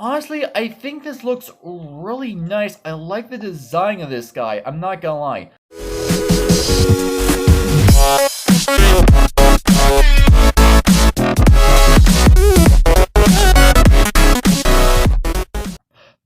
Honestly, I think this looks really nice. I like the design of this guy, I'm not gonna lie.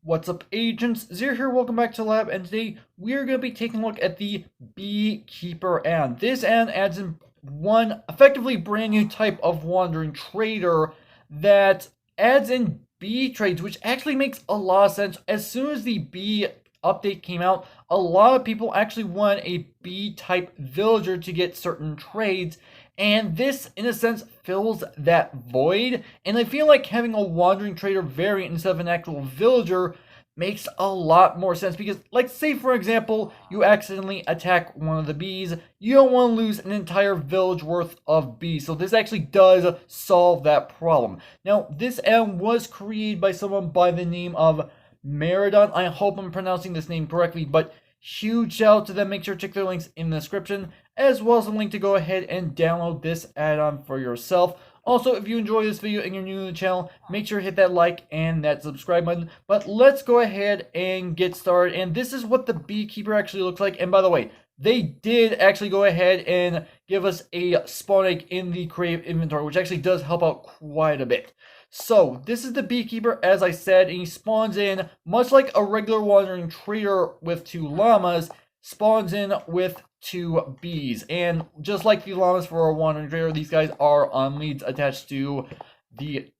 What's up, agents? Zer here, welcome back to the lab, and today we are going to be taking a look at the Beekeeper addon. This addon adds in one effectively brand new type of wandering trader that adds in bee trades, which actually makes a lot of sense. As soon as the bee update came out, a lot of people actually want a bee type villager to get certain trades, and this in a sense fills that void. And I feel like having a wandering trader variant instead of an actual villager makes a lot more sense, because like say for example you accidentally attack one of the bees, you don't want to lose an entire village worth of bees, so this actually does solve that problem. Now this addon was created by someone by the name of Maridon. I hope I'm pronouncing this name correctly, but huge shout out to them. Make sure to check their links in the description, as well as a link to go ahead and download this addon for yourself. Also, if you enjoy this video and you're new to the channel, make sure to hit that like and that subscribe button. But let's go ahead and get started. And this is what the Beekeeper actually looks like. And by the way, they did actually go ahead and give us a spawn egg in the creative inventory, which actually does help out quite a bit. So this is the Beekeeper, as I said, and he spawns in much like a regular wandering trader with 2 llamas, spawns in with 2 bees. And just like the llamas for a wandering trader, these guys are on leads attached to the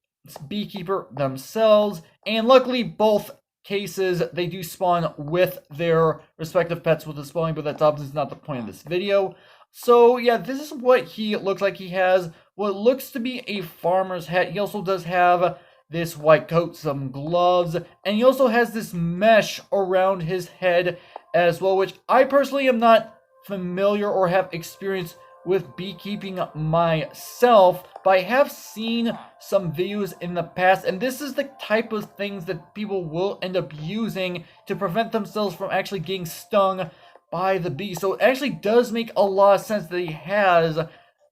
Beekeeper themselves. And luckily, both cases, they do spawn with their respective pets with the spawning, but that's obviously not the point of this video. So yeah, this is what he looks like. He has what looks to be a farmer's hat. He also does have this white coat, some gloves, and he also has this mesh around his head as well, which I personally am not familiar or have experience with beekeeping myself, but I have seen some videos in the past, and this is the type of things that people will end up using to prevent themselves from actually getting stung by the bee. So it actually does make a lot of sense that he has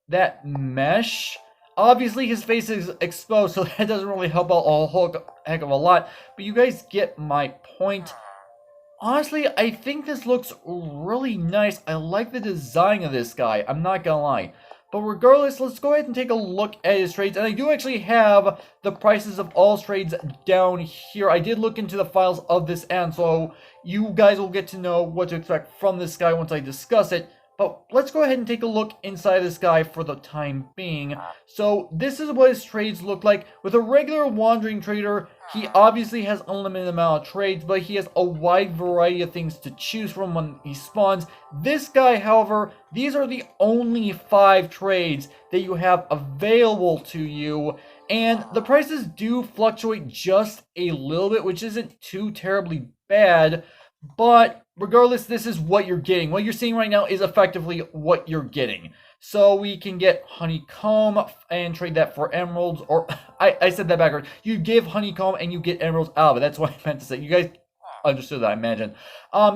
that mesh. Obviously his face is exposed, so that doesn't really help out a whole heck of a lot, but you guys get my point. Honestly, I think this looks really nice. I like the design of this guy, I'm not gonna lie. But regardless, let's go ahead and take a look at his trades. And I do actually have the prices of all trades down here. I did look into the files of this addon, so you guys will get to know what to expect from this guy once I discuss it. But let's go ahead and take a look inside this guy for the time being. So this is what his trades look like. With a regular wandering trader, he obviously has an unlimited amount of trades, but he has a wide variety of things to choose from when he spawns. This guy, however, these are the only 5 trades that you have available to you. And the prices do fluctuate just a little bit, which isn't too terribly bad. But regardless, this is what you're getting. What you're seeing right now is effectively what you're getting. So we can get honeycomb and trade that for emeralds, or I said that backwards. You give honeycomb and you get emeralds out of it. That's what I meant to say. You guys understood that, I imagine.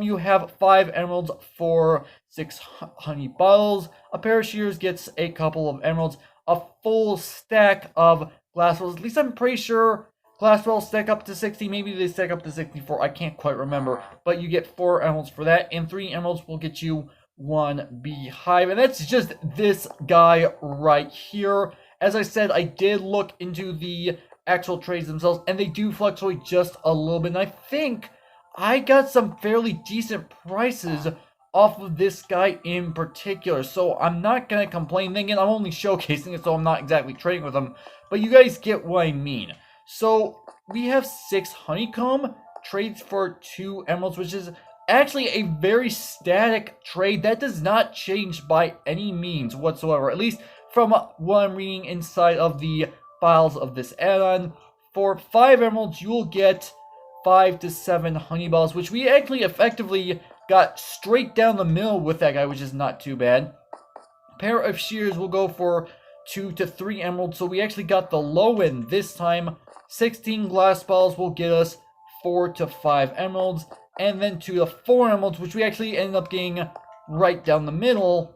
You have 5 emeralds for 6 honey bottles. A pair of shears gets a couple of emeralds. A full stack of glass rolls. At least I'm pretty sure glass rolls stack up to 60, maybe they stack up to 64, I can't quite remember. But you get 4 emeralds for that, and 3 emeralds will get you 1 beehive. And that's just this guy right here. As I said, I did look into the actual trades themselves, and they do fluctuate just a little bit. And I think I got some fairly decent prices off of this guy in particular, so I'm not going to complain. Then again, I'm only showcasing it, so I'm not exactly trading with them. But you guys get what I mean. So we have 6 honeycomb trades for 2 emeralds, which is actually a very static trade. That does not change by any means whatsoever, at least from what I'm reading inside of the files of this addon. For 5 emeralds, you will get 5 to 7 honey balls, which we actually effectively got straight down the middle with that guy, which is not too bad. A pair of shears will go for 2 to 3 emeralds, so we actually got the low end this time. 16 glass balls will get us 4 to 5 emeralds, and then 2 to 4 emeralds, which we actually ended up getting right down the middle,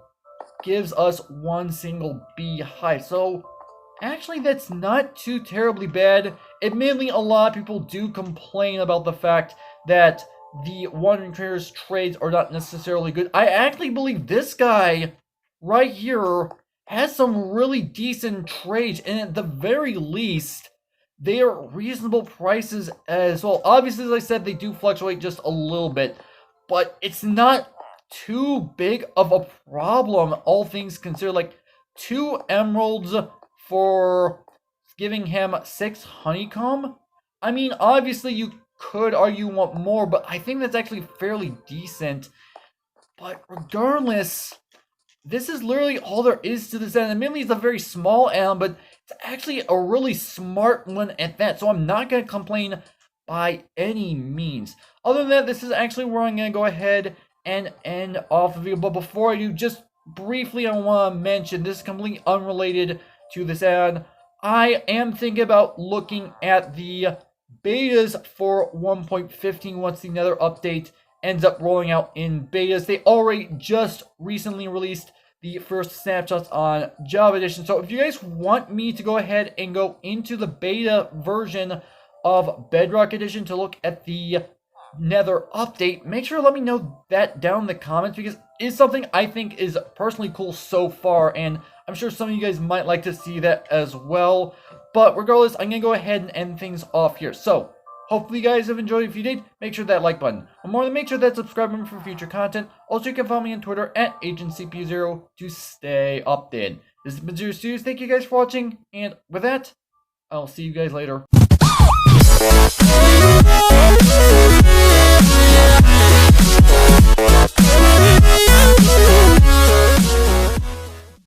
gives us 1 single beehive. So actually that's not too terribly bad. Admittedly, a lot of people do complain about the fact that the Wandering Trader's trades are not necessarily good. I actually believe this guy right here has some really decent trades, and at the very least, they are reasonable prices as well. Obviously, as I said, they do fluctuate just a little bit, but it's not too big of a problem, all things considered. Like, 2 emeralds for giving him 6 honeycomb? I mean, obviously, you could argue you want more, but I think that's actually fairly decent. But regardless, this is literally all there is to this addon. Admittedly, it's a very small addon, but it's actually a really smart one at that, so I'm not going to complain by any means. Other than that, this is actually where I'm going to go ahead and end off the video. But before I do, just briefly, I want to mention, this is completely unrelated to this addon. I am thinking about looking at the betas for 1.15 once the Nether update ends up rolling out in betas. They already just recently released the first snapshots on Java Edition. So if you guys want me to go ahead and go into the beta version of Bedrock Edition to look at the Nether update, make sure to let me know that down in the comments, because it's something I think is personally cool so far, and I'm sure some of you guys might like to see that as well. But regardless, I'm going to go ahead and end things off here. So, hopefully you guys have enjoyed. If you did, make sure that like button. Or more than make sure that subscribe button for future content. Also, you can follow me on Twitter at AgentCPU0 to stay updated. This has been Zer0's. Thank you guys for watching, and with that, I'll see you guys later.